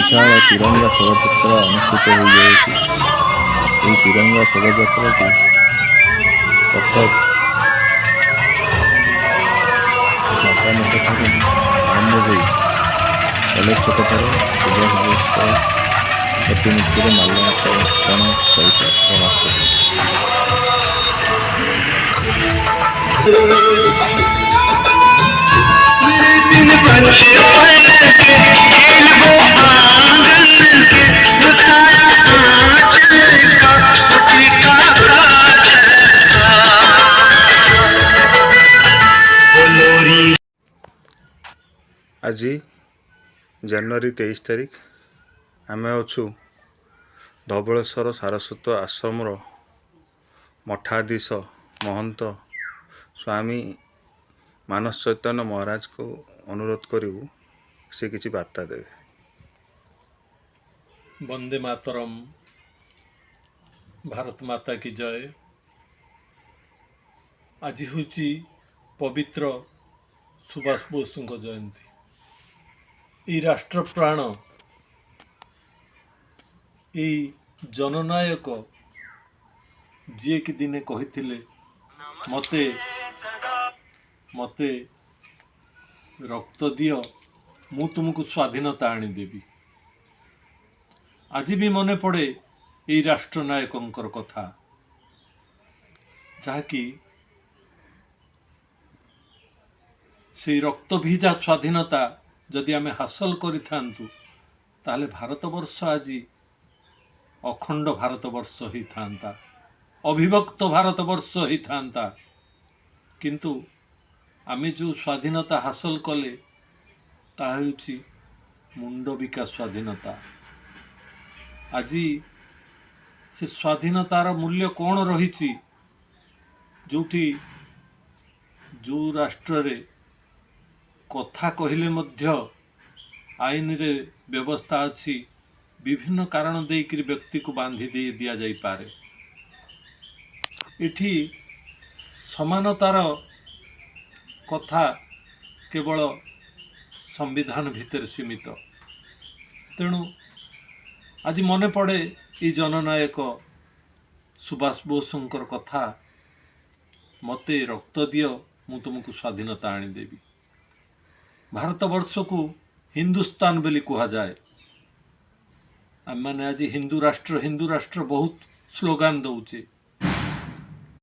ବିଶାଳ ତିରଙ୍ଗା ଶୋଭାଯାତ୍ରା ଅନୁଷ୍ଠିତ ହୋଇଯାଉଛି। ଏହି ତିରଙ୍ଗା ଶୋଭାଯାତ୍ରାଟି କଟକ ମତାମତଠାରୁ ଆରମ୍ଭ ହୋଇ କଲେଜ ଛକଠାରେ ସୁଭାଷ ବୋଷଙ୍କ ପ୍ରତିମୂର୍ତ୍ତିରେ ମାଲ୍ୟାର୍ପଣ ସହିତ ସମାପ୍ତ आज जनवरी 23 तारिख आम अच्छु धवलेश्वर सारस्वत आश्रम मठाधीश महंत स्वामी मानस चैतन्य महाराज को अनुरोध करू से किसी वार्ता देवे। वंदे मातरम। भारत माता की जय। आज हूँ पवित्र सुभाष बोस जयंती। ई राष्ट्र प्राण ई जननायक जी कि दिने कही मते मते रक्त दियो मु तुमको स्वाधीनता आनीदेवी। आज भी मने पड़े ई राष्ट्रनायकंकर कथा जहाँकि से रक्त भिजा स्वाधीनता जदि आमे हासिल करि थांतु ताले भारतवर्ष आज अखंड भारतवर्ष ही थांता, अविभक्त भारतवर्ष ही थांता। किंतु आमे जो स्वाधीनता हासिल कले ता हेउछि मुंडबिका स्वाधीनता। आज से स्वाधीनतार मूल्य कौन रही जोठी जो राष्ट्र रे कथा कहले मध्य आईन रे व्यवस्था अच्छी विभिन्न कारण देकर व्यक्ति को बांधी दे दिया जाई पारे। इठी समानतार कथा केवल संविधान भितर सीमित। तेणु आज मने पड़े ये जननायक सुभाष बोसंकर कथा मते रक्त दियो मु तुमको स्वाधीनता आनीदेवी। भारतवर्ष को हिंदुस्तान बोली कहा जाए। आम मैंने आज हिंदू राष्ट्र बहुत स्लोगान दौचे।